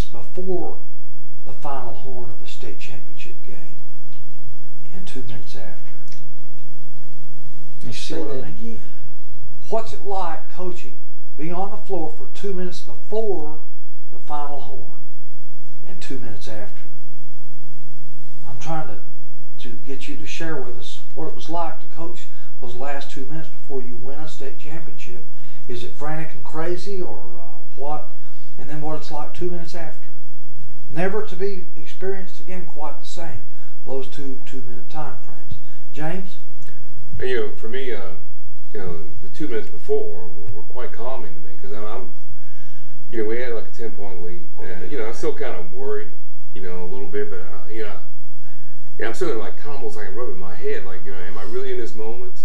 before the final horn of a state championship game and 2 minutes after. You see Say what I that mean? again. What's it like coaching, being on the floor for 2 minutes before the final horn and 2 minutes after? I'm trying to get you to share with us what it was like to coach those last 2 minutes before you win a state championship. Is it frantic and crazy, or what? And then what it's like 2 minutes after. Never to be experienced again quite the same, those two 2 minute time frames. James? You know, for me, the 2 minutes before were quite calming to me, because I'm, we had like a 10-point lead, and I'm still kind of worried, a little bit, but I'm still like almost like rubbing my head, like, am I really in this moment?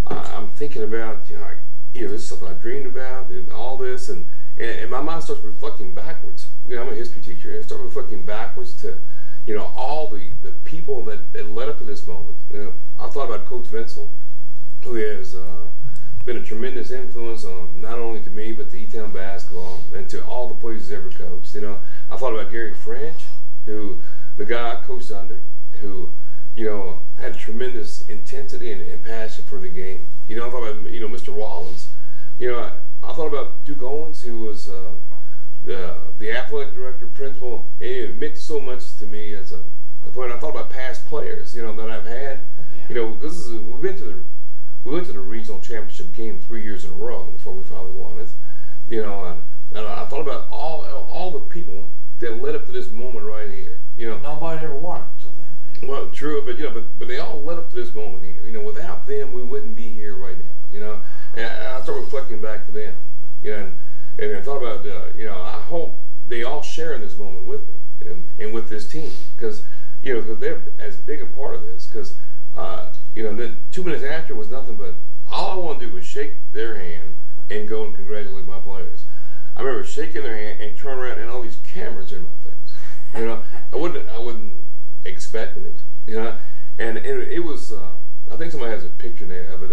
I'm thinking about, this is something I dreamed about, and all this, and my mind starts reflecting backwards. I'm a history teacher, and I start reflecting backwards to, all the people that led up to this moment. I thought about Coach Vincel, who has been a tremendous influence on not only to me, but to E-Town basketball, and to all the players he's ever coached. I thought about Gary French, who, the guy I coached under, who, had a tremendous intensity and passion for the game. I thought about, Mr. Rollins. I thought about Duke Owens, who was the athletic director, principal. It meant so much to me as a player. I thought about past players, that I've had. Because we went to the regional championship game 3 years in a row before we finally won it. And I thought about all the people that led up to this moment right here. Nobody ever won it until then. Well, true, but they all led up to this moment here. Without them, we wouldn't be here right now. And I started reflecting back to them. And I thought about, I hope they all share in this moment with me and with this team, because they're as big a part of this. Because then 2 minutes after was nothing but all I want to do was shake their hand and go and congratulate my players. I remember shaking their hand and turn around and all these cameras in my face. I wasn't expecting it. And it was. I think somebody has a picture there of it.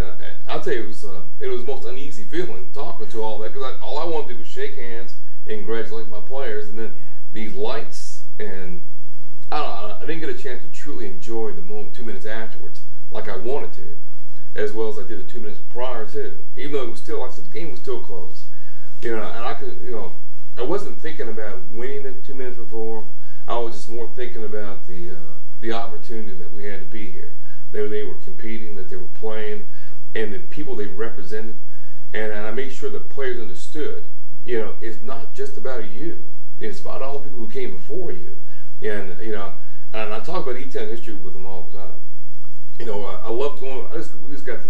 I'll tell you, it was the most uneasy feeling talking to all that, because all I wanted to do was shake hands and congratulate my players, and then these lights, and I didn't get a chance to truly enjoy the moment 2 minutes afterwards like I wanted to, as well as I did the 2 minutes prior to. Even though it was still, like I said, the game was still close. And I could, I wasn't thinking about winning it 2 minutes before. I was just more thinking about the opportunity that we had to be here. They were competing, that they were playing, and the people they represented. And I made sure the players understood, it's not just about you. It's about all the people who came before you. And, and I talk about E-Town history with them all the time. I love going, we just got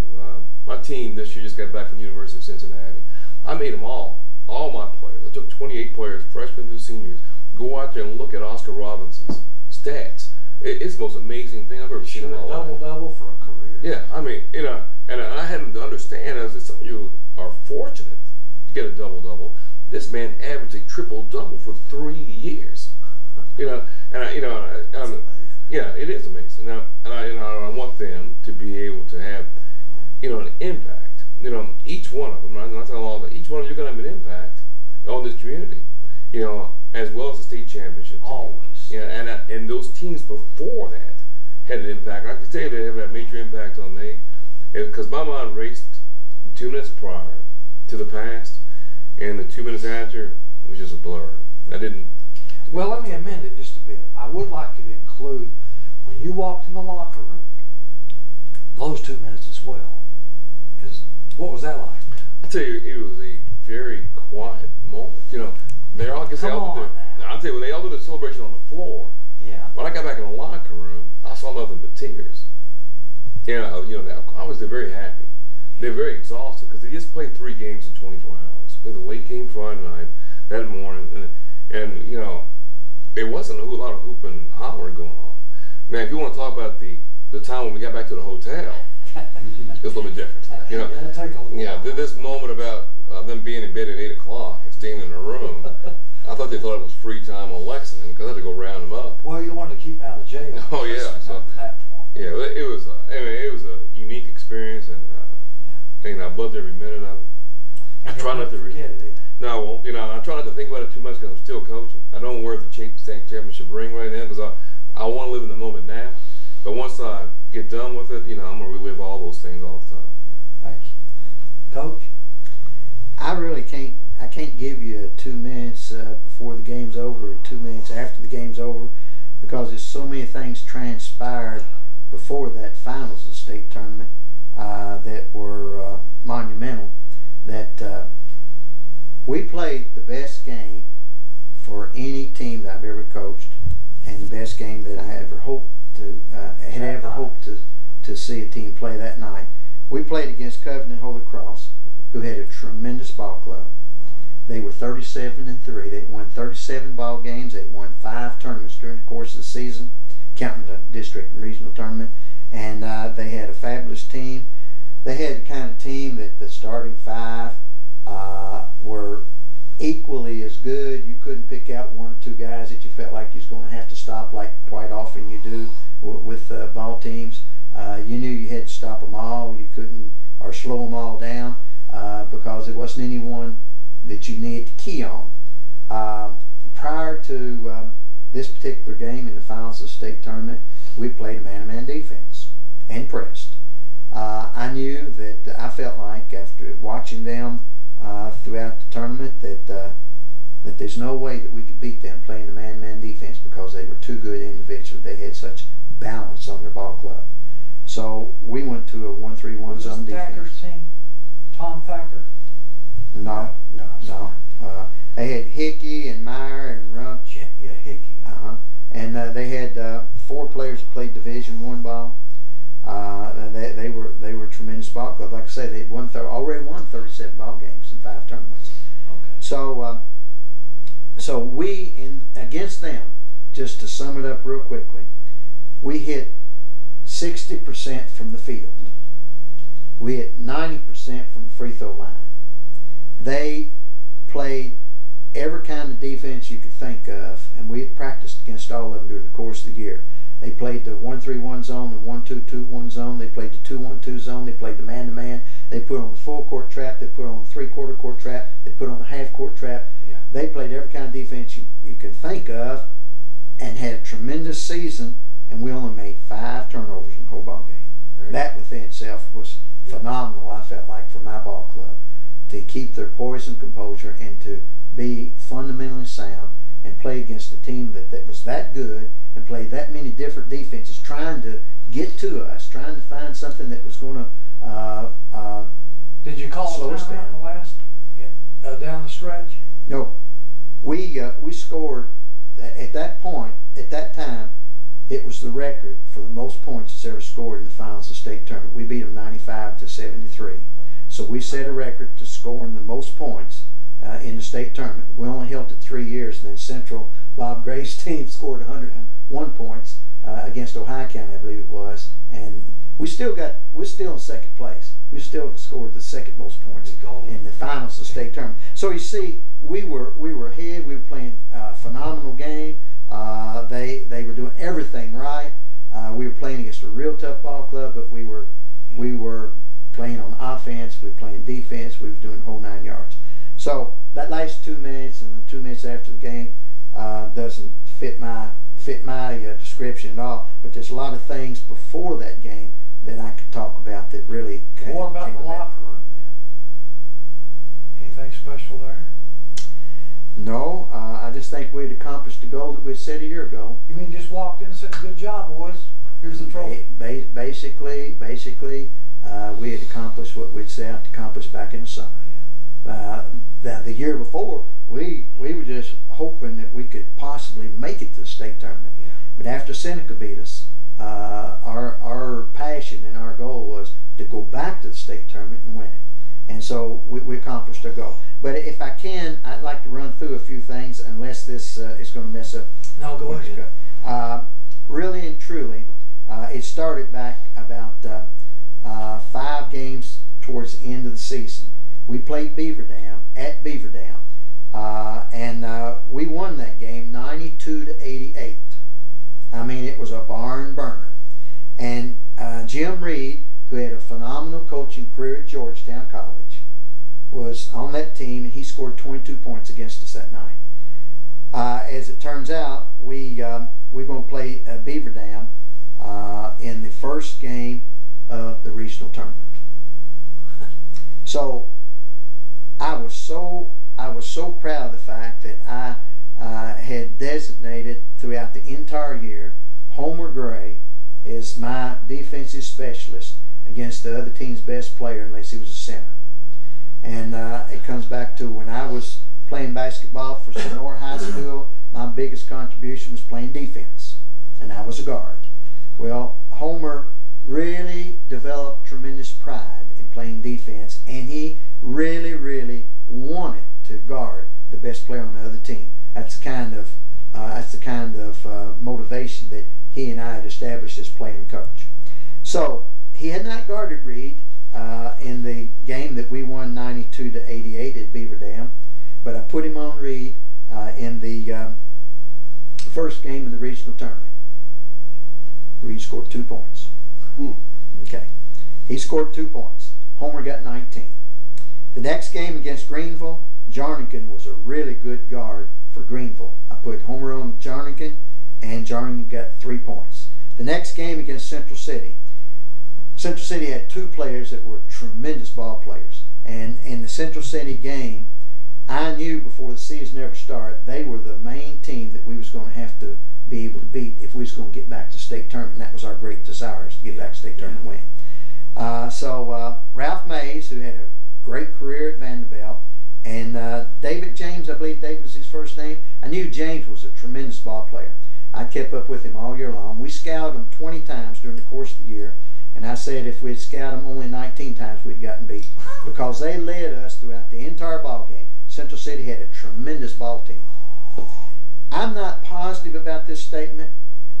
my team this year just got back from the University of Cincinnati. I made them all my players. I took 28 players, freshmen to seniors, go out there and look at Oscar Robinson's stats. It's the most amazing thing I've ever seen in my life. Double for a career. Yeah, I mean, and I had them to understand, as some of you are fortunate to get a double-double. This man averaged a triple-double for 3 years. Yeah, it is amazing. And I want them to be able to have, an impact. Each one of them. I'm not telling all that. Each one of you are going to have an impact on this community. As well as the state championship team. Always. Yeah, and those teams before that had an impact. I can tell you they have a major impact on me, because my mind raced 2 minutes prior to the past, and the 2 minutes after was just a blur. I didn't. Well, let me amend it just a bit. I would like you to include, when you walked in the locker room, those 2 minutes as well. What was that like? I tell you, it was a very quiet moment. They're all, I'll tell you, when they all did the celebration on the floor, when I got back in the locker room, I saw nothing but tears. I was very happy. They're very exhausted, because they just played 3 games in 24 hours. Played the late game Friday night, that morning, and there wasn't a whole lot of hooping and hollering going on. Now, if you want to talk about the time when we got back to the hotel, it's a little bit different. This moment about them being in bed at 8 o'clock and staying in a room, I thought they thought it was free time on Lexington, because I had to go round them up. Well, you wanted to keep them out of jail. Oh yeah, so yeah, it was a unique experience, and I've loved every minute of it. And I try not to forget it either. No, I won't. I try not to think about it too much, because I'm still coaching. I don't wear the championship ring right now because I want to live in the moment now. But once I get done with it, I'm going to relive all those things all the time. Thank you. Coach? I really can't give you 2 minutes before the game's over or 2 minutes after the game's over, because there's so many things transpired before that finals of the state tournament that were monumental. That we played the best game for any team that I've ever coached, and the best game that I ever hoped to see a team play that night. We played against Covenant Holy Cross, who had a tremendous ball club. They were 37-3. They won 37 ball games. They won 5 tournaments during the course of the season, counting the district and regional tournament. And they had a fabulous team. They had the kind of team that the starting 5 were equally as good. You couldn't pick out 1 or 2 guys that you felt like you was going to have to stop, like quite often you do with ball teams. You knew you had to stop them all. You couldn't, or slow them all down, because there wasn't anyone that you needed to key on. Prior to this particular game in the finals of the state tournament, we played a man-to-man defense and pressed. I knew that I felt like after watching them throughout the tournament that there's no way that we could beat them playing the man-to-man defense, because they were too good individually. They had such balance on their ball club. So we went to a 1-3-1 zone defense. Thacker's team? Tom Thacker? No. They had Hickey and Meyer and Rump. Yeah, Hickey. And they had 4 players that played Division I ball. They were a tremendous ball club. Like I say, they had already won 37 ball games in 5 tournaments. Okay. So we against them, just to sum it up real quickly, we hit 60% from the field. We hit 90% from the free throw line. They played every kind of defense you could think of, and we had practiced against all of them during the course of the year. They played the 1-3-1 zone, the 1-2-2-1 zone. They played the 2-1-2 zone. They played the man-to-man. They put on the full court trap. They put on the 3/4 court trap. They put on the half court trap. Yeah. They played every kind of defense you can think of, and had a tremendous season. And we only made 5 turnovers in the whole ball game. That within itself was phenomenal. I felt like for my ball club to keep their poise and composure and to be fundamentally sound and play against a team that was that good and play that many different defenses, trying to get to us, trying to find something that was going to Did you call slow a us timeout down. in the last down the stretch? No, we scored at that point. At that time, it was the record for the most points that's ever scored in the finals of the state tournament. We beat them 95-73. So we set a record to scoring the most points in the state tournament. We only held it 3 years. Then Central, Bob Gray's team, scored 101 points against Ohio County, I believe it was, and we're still in second place. We still scored the second most points in the finals of the state tournament. So you see, we were ahead. We were playing a phenomenal game. They were doing everything right. We were playing against a real tough ball club, but we were playing on offense. We were playing defense. We were doing the whole 9 yards. So that last 2 minutes and the 2 minutes after the game doesn't fit my description at all. But there's a lot of things before that game that I could talk about that really came What about the locker room then? Anything special there? No, I just think we'd accomplished the goal that we set a year ago. You mean just walked in and said, "Good job, boys. Here's the trophy." Basically, we had accomplished what we'd set out to accomplish back in the summer. The year before, we were just hoping that we could possibly make it to the state tournament. Yeah. But after Seneca beat us, our passion and our goal was to go back to the state tournament and win it. And so we accomplished our goal. But if I can, I'd like to run through a few things, unless this is going to mess up. No, go ahead. Really and truly, it started back about 5 games towards the end of the season. We played Beaver Dam at Beaver Dam, and we won that game 92-88. I mean, it was a barn burner. And Jim Reed, who had a phenomenal coaching career at Georgetown College, was on that team, and he scored 22 points against us that night. As it turns out, we're going to play Beaver Dam in the first game of the regional tournament. So I was so proud of the fact that I had designated throughout the entire year Homer Gray as my defensive specialist against the other team's best player, unless he was a center. And it comes back to when I was playing basketball for Sonora High School, my biggest contribution was playing defense, and I was a guard. Well, Homer really developed tremendous pride in playing defense, and he really, really wanted to guard the best player on the other team. That's the kind of motivation that he and I had established as playing coach. So he had not guarded Reed in the game that we won 92-88 at Beaver Dam, but I put him on Reed in the first game of the regional tournament. Reed scored 2 points. Okay, he scored 2 points. Homer got 19. The next game against Greenville, Jarnigan was a really good guard for Greenville. I put Homer on Jarnigan, and Jarnigan got 3 points. The next game against Central City had 2 players that were tremendous ball players. And in the Central City game, I knew before the season ever started, they were the main team that we was going to have to be able to beat if we was going to get back to state tournament. And that was our great desire, is to get back to state tournament win. So Ralph Mays, who had a great career at Vanderbilt, and David James, I believe David was his first name. I knew James was a tremendous ball player. I kept up with him all year long. We scouted him 20 times during the course of the year, and I said if we'd scouted him only 19 times, we'd gotten beat, because they led us throughout the entire ball game. Central City had a tremendous ball team. I'm not positive about this statement.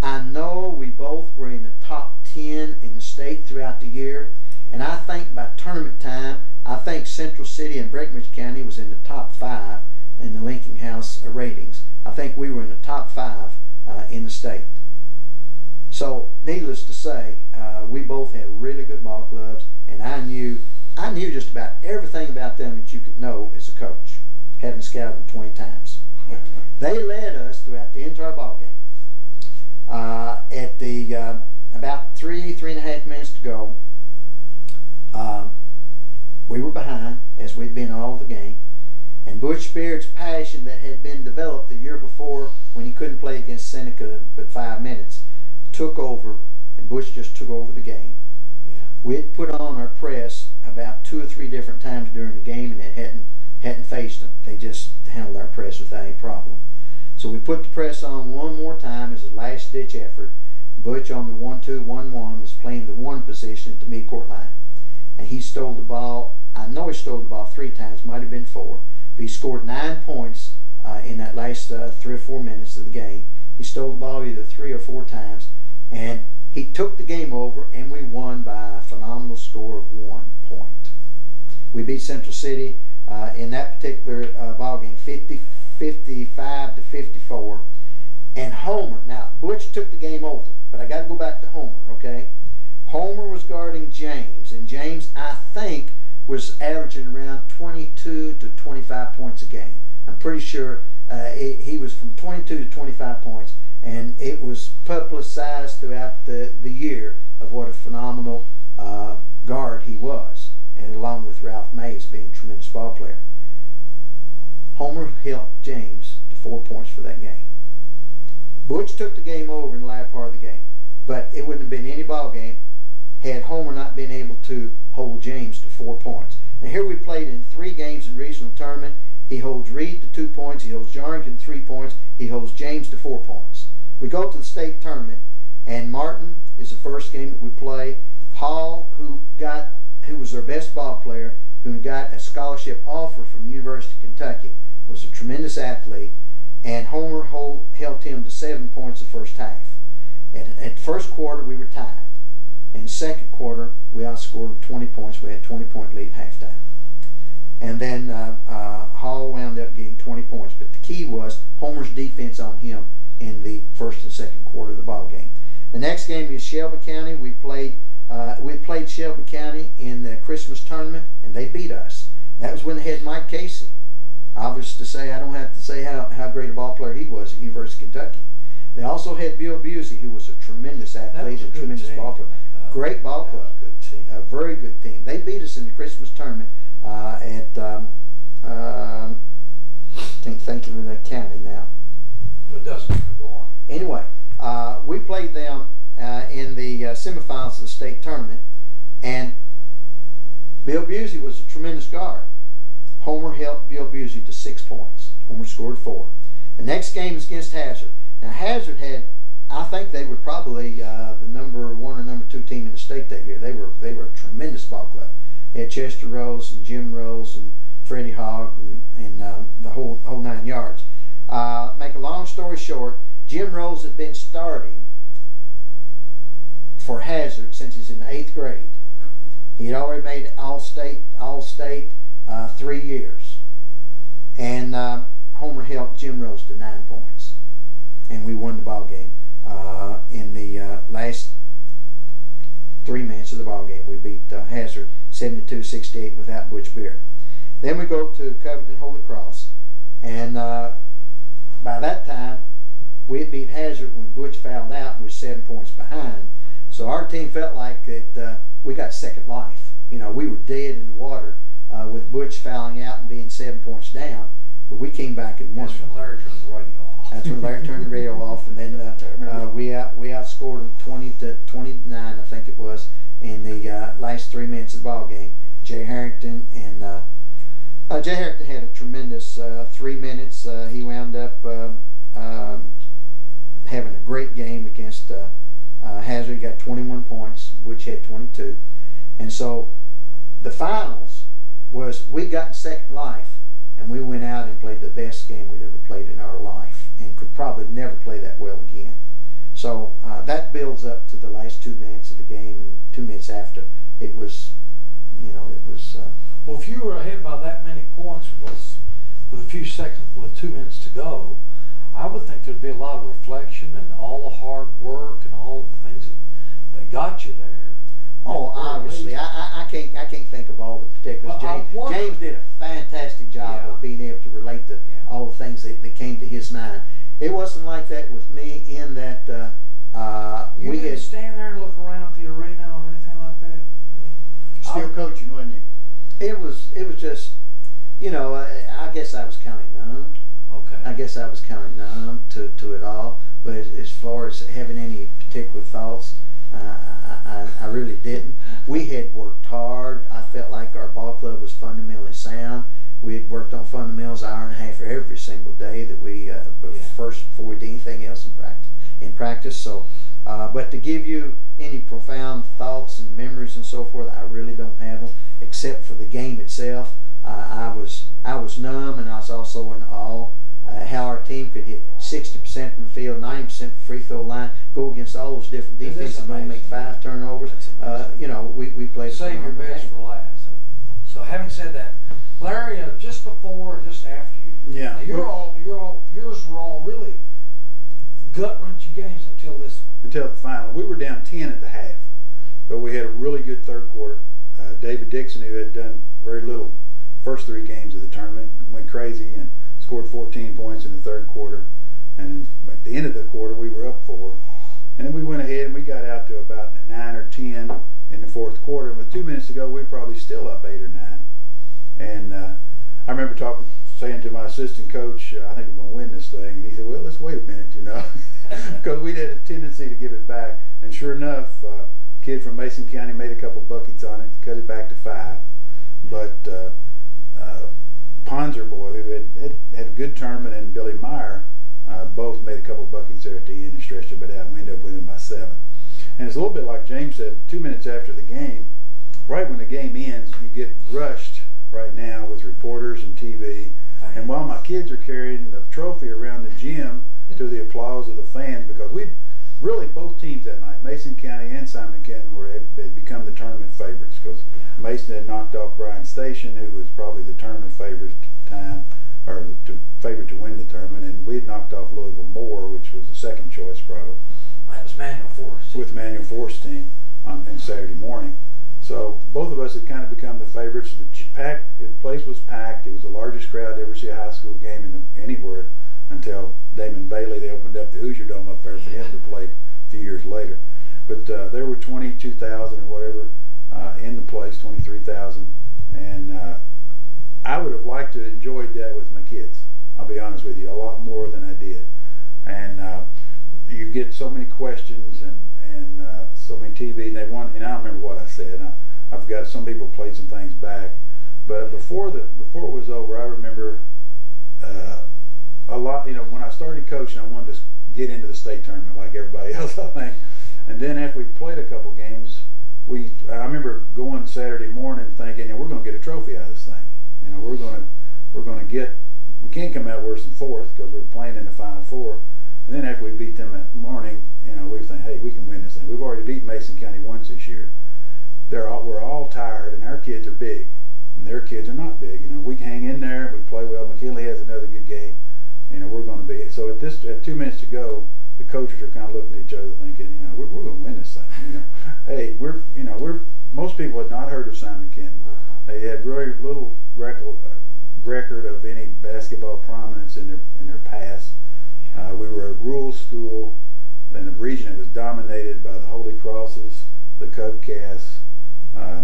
I know we both were in the top 10 in the state throughout the year, and I think by tournament time, I think Central City and Breckinridge County was in the top 5 in the Lincoln House ratings. I think we were in the top 5 in the state. So, needless to say, we both had really good ball clubs, and I knew just about everything about them that you could know as a coach, having scouted them 20 times. They led us throughout the entire ball game. At the about 3.5 minutes to go, we were behind, as we'd been all the game, and Butch Beard's passion that had been developed the year before when he couldn't play against Seneca but 5 minutes took over, and Butch just took over the game. Yeah. We had put on our press about 2 or 3 different times during the game, and it hadn't phased them. They just handled our press without any problem. So we put the press on one more time as a last-ditch effort. Butch on the 1-2-1-1 was playing the 1 position at the midcourt line, and he stole the ball. I know he stole the ball 3 times, might have been 4, but he scored 9 points in that last 3 or 4 minutes of the game. He stole the ball either 3 or 4 times, and he took the game over, and we won by a phenomenal score of 1 point. We beat Central City in that particular ball game 55-54, and Homer, now Butch took the game over, but I got to go back to Homer, okay? Homer was guarding James, and James, I think, was averaging around 22 to 25 points a game. I'm pretty sure he was from 22 to 25 points, and it was publicized throughout the year of what a phenomenal guard he was, and along with Ralph Mays being a tremendous ball player. Homer helped James to 4 points for that game. Butch took the game over in the latter part of the game, but it wouldn't have been any ball game had Homer not been able to hold James to 4 points. Now here we played in 3 games in regional tournament. He holds Reed to 2 points, he holds Jarrington 3 points, he holds James to 4 points. We go to the state tournament, and Martin is the first game that we play. Hall, who was our best ball player, who got a scholarship offer from the University of Kentucky, was a tremendous athlete, and Homer held him to 7 points the first half. At the first quarter, we were tied. In the second quarter, we outscored them 20 points. We had a 20-point lead at halftime. And then Hall wound up getting 20 points. But the key was Homer's defense on him in the first and second quarter of the ball game. The next game is Shelby County. We played Shelby County in the Christmas tournament, and they beat us. That was when they had Mike Casey. obvious to say, I don't have to say how great a ball player he was at University of Kentucky. They also had Bill Busey, who was a tremendous athlete and tremendous ball player. Great ball club. That was a good team. A very good team. They beat us in the Christmas tournament can't think of the county now. It doesn't. Go on. Anyway, we played them in the semifinals of the state tournament, and Bill Busey was a tremendous guard. Homer helped Bill Busey to 6 points. Homer scored 4. The next game is against Hazard. Now Hazard had, I think they were probably the number 1 or number 2 team in the state that year. They were a tremendous ball club. They had Chester Rose and Jim Rose and Freddie Hogg and the whole 9 yards. Make a long story short, Jim Rose had been starting for Hazard since he's in the 8th grade. He had already made All-State 3 years. And Homer helped Jim Rose to 9 points. And we won the ball game. In the last 3 minutes of the ball game, we beat Hazard 72-68 without Butch Beard. Then we go to Covington Holy Cross, and by that time we had beat Hazard when Butch fouled out and was 7 points behind. So our team felt like that we got second life. You know, we were dead in the water with Butch fouling out and being 7 points down, but we came back and won. That's when Larry turned the radio off. That's when Larry turned the radio off, and then we outscored them 20-29, I think it was, in the last 3 minutes of the ball game. Jay Harrington had a tremendous 3 minutes. He wound up having a great game against Hazard. He got 21 points, Butch had 22, and so the finals was we got in second life, and we went out and played the best game we'd ever played in our life, and could probably never play that well again. So that builds up to the last 2 minutes of the game, and 2 minutes after, it was, Well, if you were ahead by that many points with a few seconds, with 2 minutes to go, I would think there'd be a lot of reflection and all the hard work and all the things that got you there. Oh, obviously, I can't think of all the particulars. Well, James did a fantastic job of being able to relate to all the things that came to his mind. It wasn't like that with me in that you we didn't had stand there and look around the arena or anything like that. Still coaching, wasn't you? It was just, I guess I was kind of numb. Okay. I guess I was kind of numb to it all. But as far as having any particular thoughts, I really didn't. We had worked hard. I felt like our ball club was fundamentally sound. We had worked on fundamentals an hour and a half every single day that we first before we did anything else in practice. So, but to give you any profound thoughts and memories and so forth, I really don't have them, except for the game itself. I was numb, and I was also in awe how our team could hit 60% from the field, 90% from free throw line, go against all those different defenses, and only make 5 turnovers. We played. Save your best for last. So having said that, Larry, just before and just after you, Yeah. yours were all really gut-wrenching games until this one. Until the final. We were down 10 at the half, but we had a really good third quarter. David Dixon, who had done very little first 3 games of the tournament, went crazy and scored 14 points in the third quarter. And at the end of the quarter, we were up 4. And then we went ahead and we got out to about 9 or 10 in the fourth quarter. And with 2 minutes to go, we were probably still up 8 or 9. And I remember saying to my assistant coach, I think we're going to win this thing. And he said, well, let's wait a minute, because we had a tendency to give it back. And sure enough, a kid from Mason County made a couple buckets on it, cut it back to 5. But Ponzer boy, who had a good tournament, and Billy Meyer both made a couple buckets there at the end and stretched it out, and we ended up winning by 7. And it's a little bit like James said, 2 minutes after the game, right when the game ends, you get rushed right now with reporters and TV. And while my kids are carrying the trophy around the gym to the applause of the fans, because we really, both teams that night, Mason County and Simon County, had become the tournament favorites, because Mason had knocked off Bryan Station, who was probably the tournament favorite at the time, or the favorite to win the tournament, and we had knocked off Louisville Moore, which was the second choice probably. That was Manual Force. With Manual Force team on Saturday morning. So both of us had kind of become the favorites. The place was packed. It was the largest crowd to ever see a high school game anywhere until Damon Bailey. They opened up the Hoosier Dome up there for him to play a few years later. But there were 22,000 or whatever in the place, 23,000, and I would have liked to enjoyed that with my kids. I'll be honest with you, a lot more than I did. And you get so many questions and so many TV, and and I don't remember what I said. I've got some people played some things back, but before it was over, I remember a lot. You know, when I started coaching, I wanted to get into the state tournament like everybody else, I think. And then after we played a couple games, I remember going Saturday morning thinking, we're going to get a trophy out of this thing. You know, we're going to get. We can't come out worse than fourth because we're playing in the Final Four. And then after we beat them at morning, we were thinking, hey, we can win this thing. We've already beat Mason County once this year. We're all tired, and our kids are big, and their kids are not big. You know, we hang in there, we play well. McKinley has another good game. You know, we're going to be. So at 2 minutes to go, the coaches are kind of looking at each other, thinking, we're going to win this thing. You know, hey, most people had not heard of Simon Kenton. They had very little record of any basketball prominence in their past. We were a rural school in a region that was dominated by the Holy Crosses, the Covcasts,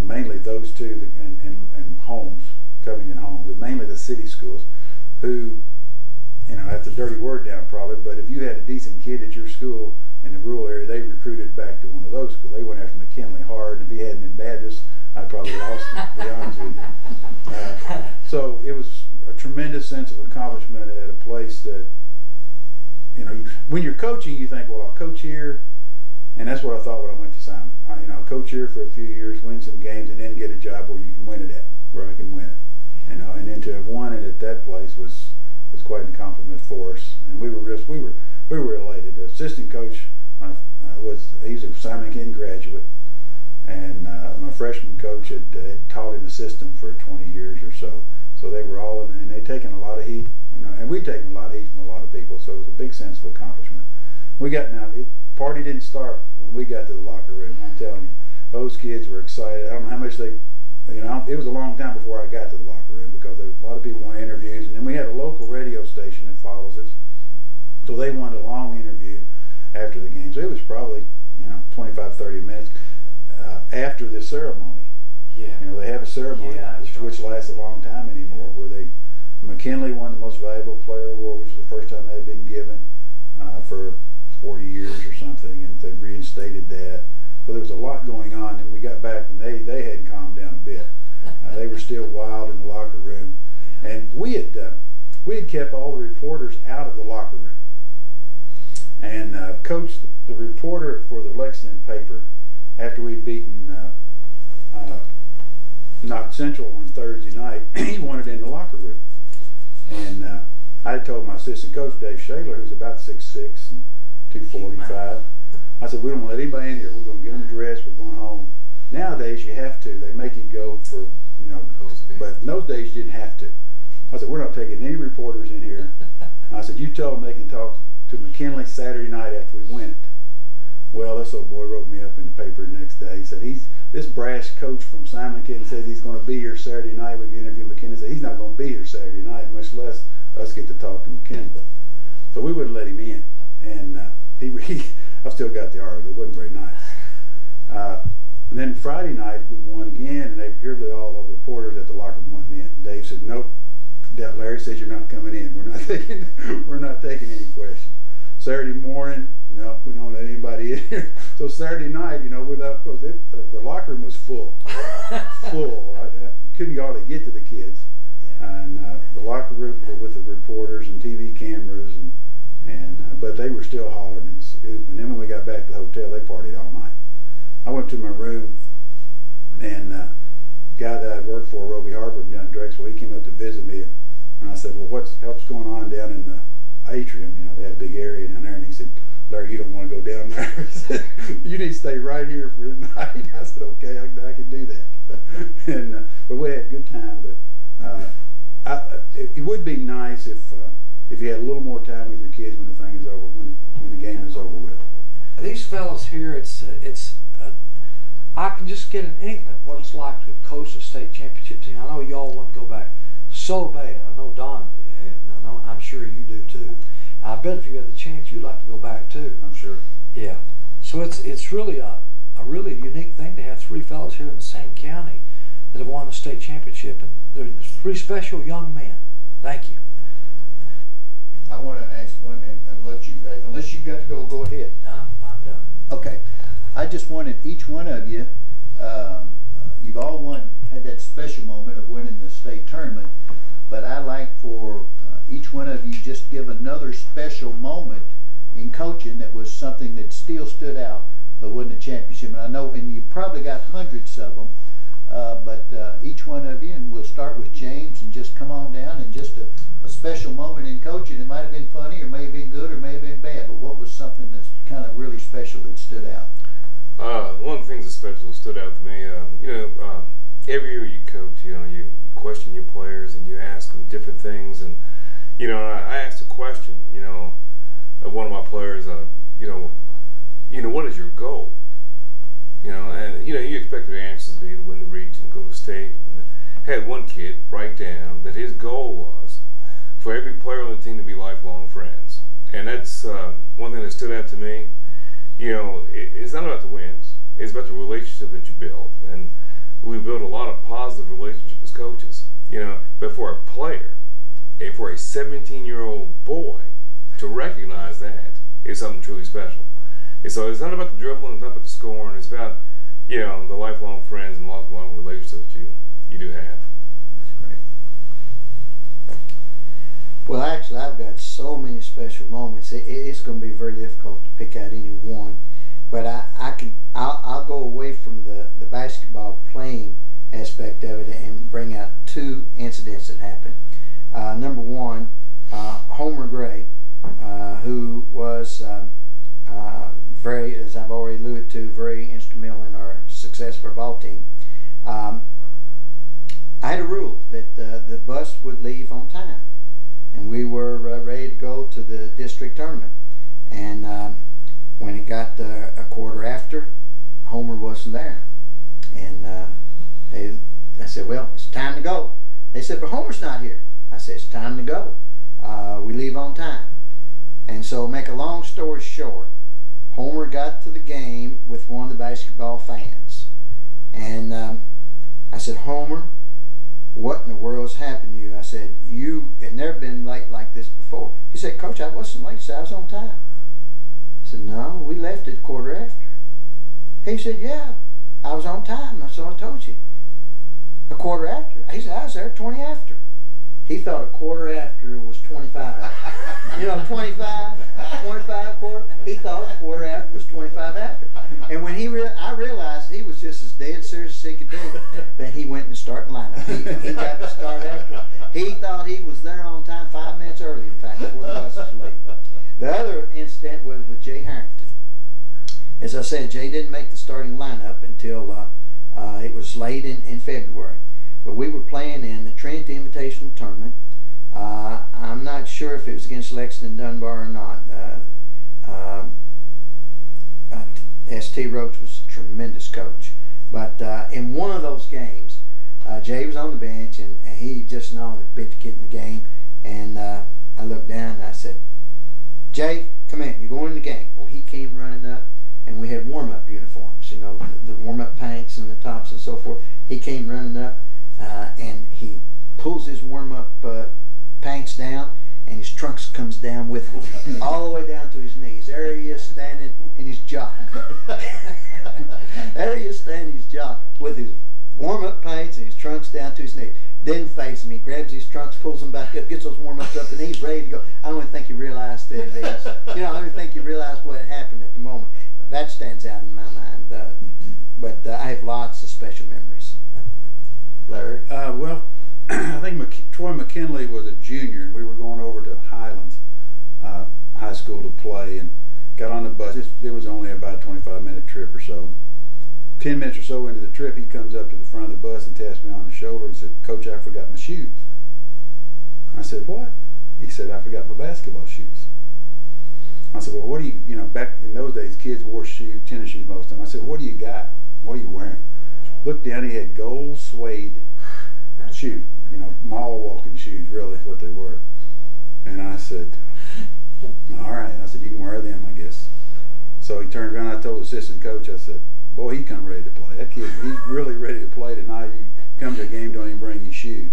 mainly those two, and Holmes, Covington Holmes, but mainly the city schools, who, that's a dirty word down probably, but if you had a decent kid at your school in the rural area, they recruited back to one of those schools. They went after McKinley hard, and if he hadn't been Baptist, I'd probably lost him, to be honest with you. So it was a tremendous sense of accomplishment at a place that, when you're coaching, you think, well, I'll coach here, and that's what I thought when I went to Simon. I'll coach here for a few years, win some games, and then get a job where you can win it at, where I can win it. And then to have won it at that place was quite a compliment for us, and we were elated. The assistant coach he's a Simon Kenton graduate, and my freshman coach had taught in the system for 20 years or so. So they were all, and they'd taken a lot of heat, and we'd taken a lot of heat from a lot of people. So it was a big sense of accomplishment. The party didn't start when we got to the locker room. I'm telling you, those kids were excited. I don't know how much they, it was a long time before I got to the locker room because a lot of people wanted interviews, and then we had a local radio station that follows us, so they wanted a long interview after the game. So it was probably 25, 30 minutes after the ceremony. Yeah. They have a ceremony which lasts a long time anymore, where McKinley won the Most Valuable Player Award, which was the first time that had been given for 40 years or something, and they reinstated that. So there was a lot going on, and we got back, and they hadn't calmed down a bit. They were still wild in the locker room, and we had kept all the reporters out of the locker room. And Coach, the reporter for the Lexington paper, after we'd beaten Knox Central on Thursday night, he wanted in the locker room. And I told my assistant coach, Dave Shaler, who's about 6'6" and 245, I said, we don't want to let anybody in here. We're going to get them dressed. We're going home. Nowadays, you have to. They make you go for, but in those days, you didn't have to. I said, we're not taking any reporters in here. I said, you tell them they can talk to McKinley Saturday night after we win it. Well, this old boy wrote me up in the paper the next day. He said, this brash coach from Simon Kenton says he's going to be here Saturday night. We can interview McKinley. Said he's not going to be here Saturday night, much less us get to talk to McKinley. So we wouldn't let him in. And I've still got the article. It wasn't very nice. And then Friday night we won again, and all the reporters at the locker room went in. Dave said, nope. Larry says you're not coming in. We're not taking any questions. Saturday morning, no, we don't let anybody in here. So Saturday night, of course, the locker room was full. I couldn't hardly get to the kids. And the locker room with the reporters and TV cameras, but they were still hollering and hooping. And then when we got back to the hotel, they partied all night. I went to my room, and guy that I'd worked for, Roby Harper, down in Drexel, he came up to visit me, and I said, well, what's going on down in the atrium? They had a big area down there, and he said, Larry, you don't want to go down there. He said, you need to stay right here for the night. I said, okay, I can do that. And but we had a good time. But it would be nice if you had a little more time with your kids when the thing is over, when the game is over with. These fellas here, it's I can just get an inkling of what it's like to have coached a state championship team. I know y'all want to go back so bad. I know Don had, and I know, I'm sure you do too. I bet if you had the chance, you'd like to go back too. I'm sure. Yeah. So it's really a really unique thing to have three fellows here in the same county that have won the state championship, and they're three special young men. Thank you. I want to ask one, and let you, unless you got to go ahead. I'm done. Okay. I just wanted each one of you, you've all had that special moment of winning the state tournament, but I'd like for each one of you just give another special moment in coaching that was something that still stood out but wasn't a championship. And I know, and you probably got hundreds of them, but each one of you, and we'll start with James, and just come on down, and just a special moment in coaching. It might have been funny, or may have been good, or may have been bad, but what was something that's kind of really special that stood out? One of the things that special stood out to me, every year you coach, you question your players and you ask them different things, and I asked a question, of one of my players, what is your goal? And you expect their answers to be to win the region, go to state. And I had one kid write down that his goal was for every player on the team to be lifelong friends, and that's one thing that stood out to me. It's not about the wins, it's about the relationship that you build, and we build a lot of positive relationships as coaches, but for a player, and for a 17-year-old boy to recognize that is something truly special. And so it's not about the dribbling, it's not about the scoring, it's about, the lifelong friends and lifelong relationships that you do have. That's great. Well, actually, I've got so many special moments. It's going to be very difficult to pick out any one, but I'll go away from the basketball playing aspect of it and bring out two incidents that happened. Number one, Homer Gray, who was very, as I've already alluded to, very instrumental in our success for our ball team. I had a rule that the bus would leave on time, and we were ready to go to the district tournament. And when it got a quarter after, Homer wasn't there. And I said, well, it's time to go. They said, but Homer's not here. I said, it's time to go. We leave on time. And so, make a long story short, Homer got to the game with one of the basketball fans. And I said, Homer, what in the world's happened to you? I said, you had never been late like this before. He said, Coach, I wasn't late, so I was on time. I said, no, we left at a quarter after. He said, yeah, I was on time. That's what I told you. A quarter after? He said, I was there 20 after. He thought a quarter after was 25 after. 25 quarter. He thought a quarter after was 25 after. And when I realized he was just as dead serious as he could be, then he went in the starting lineup. He got to start after. He thought he was there on time 5 minutes early, in fact, before the bus was late. The other incident was with Jay Harrington. As I said, Jay didn't make the starting lineup until it was late in February. But we were playing in the Trinity Invitational Tournament. I'm not sure if it was against Lexington Dunbar or not. S.T. Roach was a tremendous coach. But in one of those games, Jay was on the bench, and he just known a bit to get in the game. And I looked down and I said, Jay, come in, you're going in the game. Well, he came running up, and we had warm-up uniforms, the warm-up pants and the tops and so forth. He came running up, and he pulls his warm-up pants down, and his trunks comes down with him, all the way down to his knees. There he is standing in his jock. There he is standing in his jock with his warm-up pants and his trunks down to his knees. Then faces me, grabs his trunks, pulls them back up, gets those warm-ups up, and he's ready to go. I don't even think he realized that I don't even think he realized what had happened at the moment. That stands out in my mind. But I have lots of special memories. Larry? Well, I think Troy McKinley was a junior, and we were going over to Highlands High School to play, and got on the bus. It was only about a 25-minute trip or so. 10 minutes or so into the trip, he comes up to the front of the bus and taps me on the shoulder and said, Coach, I forgot my shoes. I said, what? He said, I forgot my basketball shoes. I said, well, what do you, back in those days, kids wore tennis shoes most of the time. I said, what do you got? What are you wearing? Looked down, he had gold suede shoes, mall walking shoes, really is what they were. And I said, all right. I said, you can wear them, I guess. So he turned around, I told the assistant coach, I said, boy, he come ready to play. That kid, he's really ready to play tonight. You come to a game, don't even bring your shoes.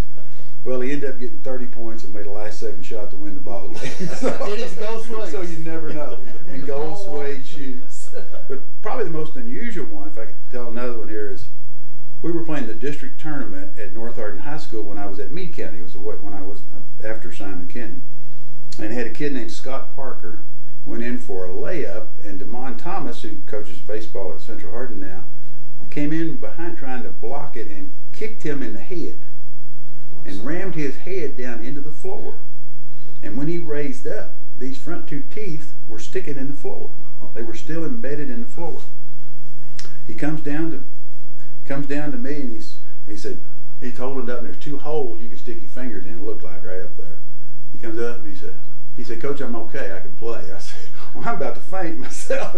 Well, he ended up getting 30 points and made a last-second shot to win the ball game. It is gold suede. So you never know. And gold suede shoes. But probably the most unusual one, if I could tell another one here, is we were playing the district tournament at North Hardin High School when I was at Meade County. It was when I was after Simon Kenton. And had a kid named Scott Parker went in for a layup, and DeMond Thomas, who coaches baseball at Central Hardin now, came in behind trying to block it and kicked him in the head and rammed his head down into the floor. And when he raised up, these front two teeth were sticking in the floor. They were still embedded in the floor. He comes down to me, and he said, he's holding it up, and there's two holes you can stick your fingers in, it looked like, right up there. He comes up and he said, Coach, I'm okay, I can play. I said, well, I'm about to faint myself,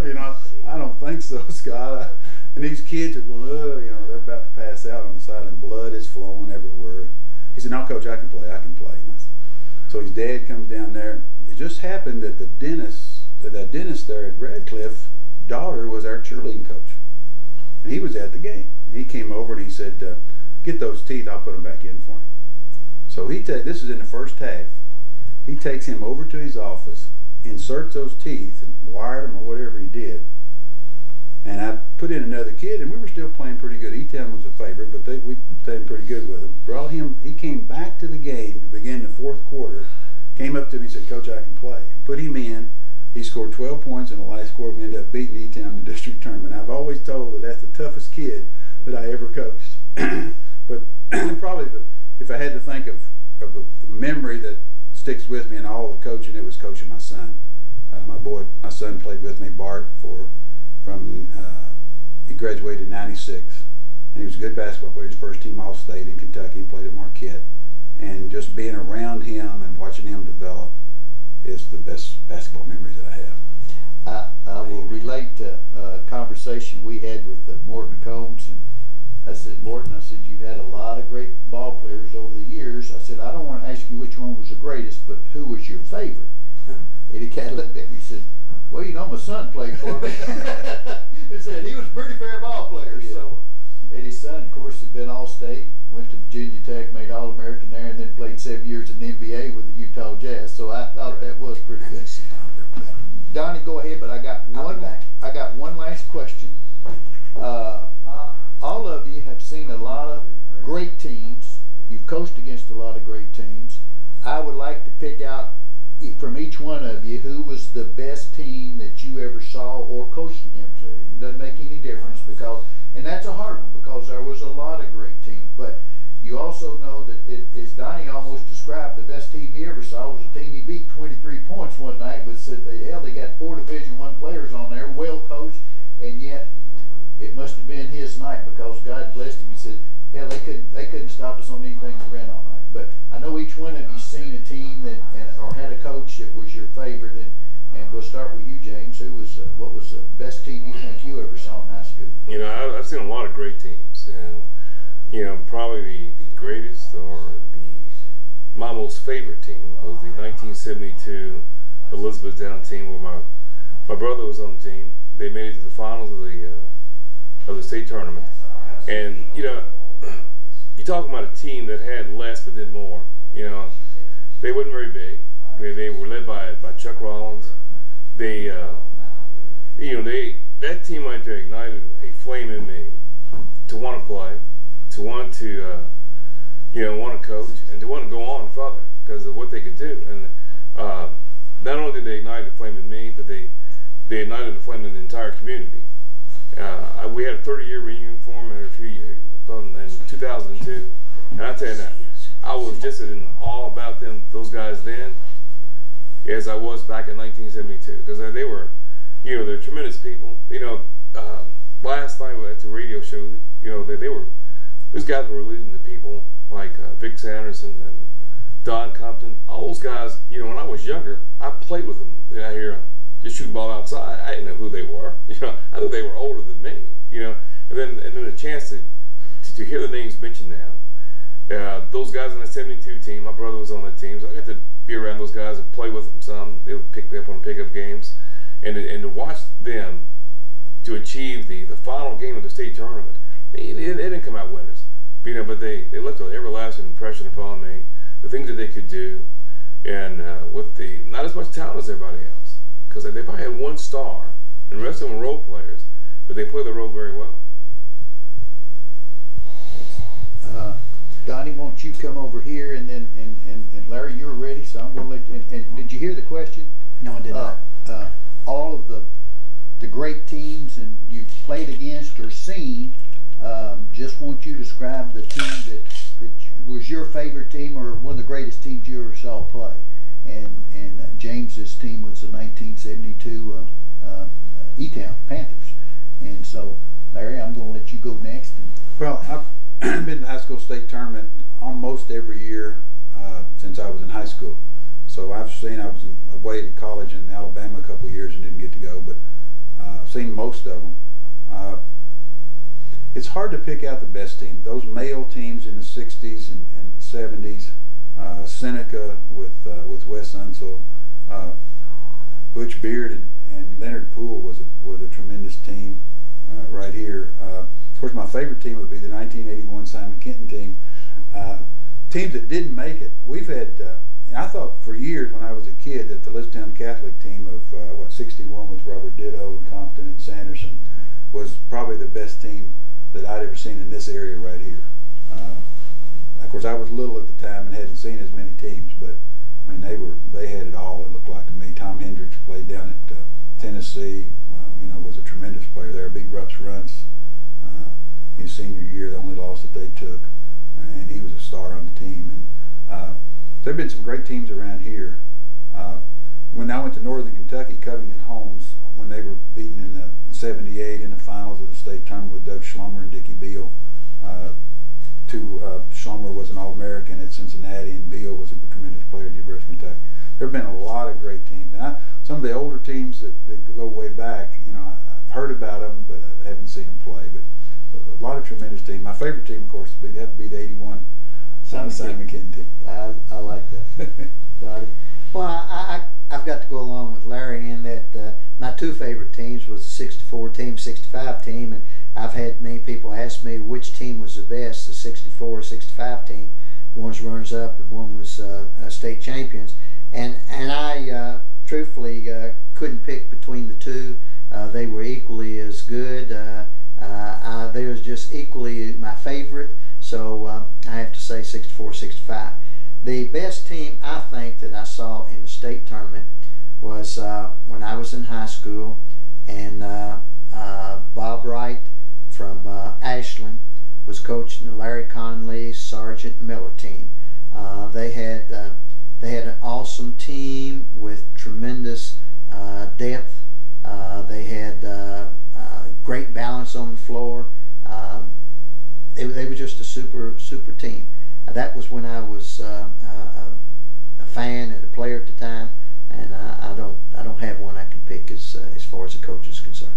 I don't think so, Scott. And these kids are going, they're about to pass out on the side, and blood is flowing everywhere. He said, no, Coach, I can play. So his dad comes down there. It just happened that the dentist there at Radcliffe, daughter was our cheerleading coach. And he was at the game. And he came over and he said, get those teeth, I'll put them back in for him. So this is in the first half. He takes him over to his office, inserts those teeth, and wired them or whatever he did. And I put in another kid, and we were still playing pretty good. E-Town was a favorite, but we played pretty good with him. He came back to the game to begin the fourth quarter, came up to me and said, Coach, I can play. Put him in. He scored 12 points in the last quarter. We ended up beating E-Town in the district tournament. I've always told that that's the toughest kid that I ever coached. But probably if I had to think of a memory that sticks with me in all the coaching, it was coaching my son. My son played with me, Bart, he graduated in '96, and he was a good basketball player. He was first team All-State in Kentucky and played at Marquette. And just being around him and watching him develop is the best basketball memories that I have. I will relate to a conversation we had with Morton Combs, and I said, Morton, you've had a lot of great ball players over the years. I said, I don't want to ask you which one was the greatest, but who was your favorite? And he kind of looked at me and said, well, my son played for me. He said he was a pretty fair ball player. Yeah. So, and his son, of course, had been All-State, went to Virginia Tech, made All-American there, and then played 7 years in the NBA with the Utah Jazz. So I thought that was pretty good. Donnie, go ahead, but I got one last question. All of you have seen a lot of great teams. You've coached against a lot of great teams. I would like to pick out from each one of you who was the best team that you ever saw or coached against. It doesn't make any difference and that's a hard one because there was a lot of great teams. But you also know that as Donnie almost described, the best team he ever saw was a team he beat 23 points one night, but said, hell, they got 4 Division I players on there, well coached, and yet it must have been his night because God blessed him. He said, hell, they couldn't stop us on anything to rent all night. But I know each one of you seen a team or had a coach that was your favorite, and we'll start with you, James. What was the best team you think you ever saw in high school? I've seen a lot of great teams, and probably the greatest or my most favorite team was the 1972 Elizabethtown team where my brother was on the team. They made it to the finals of the state tournament, and you're talking about a team that had less but did more. They wasn't very big. They were led by Chuck Rollins. That team right there ignited a flame in me to want to play, to want to want to coach, and to want to go on further because of what they could do. And not only did they ignite a flame in me, but they ignited a flame in the entire community. We had a 30-year reunion for them in 2002, and I tell you that I was just in awe about those guys then, as I was back in 1972, because they were, they're tremendous people. Last night at the radio show, those guys were leading the people like Vic Sanderson and Don Compton. All those guys, when I was younger, I played with them out here, just shooting ball outside. I didn't know who they were. I knew they were older than me. And then the chance to to hear the names mentioned now, those guys on that 72 team, my brother was on that team, so I got to be around those guys and play with them some. They would pick me up on pickup games. And to watch them to achieve the final game of the state tournament, they didn't come out winners, but they left an everlasting impression upon me. The things that they could do, and with the not as much talent as everybody else, because they probably had one star, and the rest of them were role players, but they played the role very well. Donnie, won't you come over here, and then and Larry, you're ready, so I'm going to let. And did you hear the question? No, I did not. All of the great teams and you've played against or seen, just want you to describe the team that was your favorite team or one of the greatest teams you ever saw play. And James's team was the 1972 E-Town Panthers. And so, Larry, I'm going to let you go next. Well, I've been to the high school state tournament almost every year since I was in high school. So I was away to college in Alabama a couple of years and didn't get to go, but I've seen most of them. It's hard to pick out the best team. Those male teams in the 60s and 70s, Seneca with Wes Unseld, Butch Beard and Leonard Poole was a tremendous team right here. Of course, my favorite team would be the 1981 Simon Kenton team. Teams that didn't make it, we've had. I thought for years when I was a kid that the Elizabethtown Catholic team of 61 with Robert Ditto and Compton and Sanderson was probably the best team that I'd ever seen in this area right here. Of course, I was little at the time and hadn't seen as many teams, but I mean they had it all. It looked like to me. Tom Hendricks played down at Tennessee. Was a tremendous player there. Big Rups Runts. His senior year, the only loss that they took, and he was a star on the team. And there have been some great teams around here. When I went to Northern Kentucky, Covington Holmes, when they were beaten in '78 in the finals of the state tournament with Doug Schlummer and Dickie Beal, Schlummer was an All-American at Cincinnati, and Beal was a tremendous player at University of Kentucky. There have been a lot of great teams. Now, some of the older teams that go way back, I've heard about them, but I haven't seen them play. But a lot of tremendous teams. My favorite team, of course, would have to be the '81 Simon Kenton team. I like that. Well, I've got to go along with Larry in that my two favorite teams was the 64 team, 65 team, and I've had many people ask me which team was the best, the 64 or 65 team. One was runners-up and one was state champions. And I truthfully couldn't pick between the two. They were equally as good. They was just equally my favorite. So I have to say 64, 65. The best team I think that I saw in the state tournament was when I was in high school, and Bob Wright from Ashland was coaching the Larry Conley, Sergeant Miller team. They had an awesome team with tremendous depth. They had great balance on the floor. They were just a super team. That was when I was a fan and a player at the time, and I don't have one I can pick as far as the coach is concerned.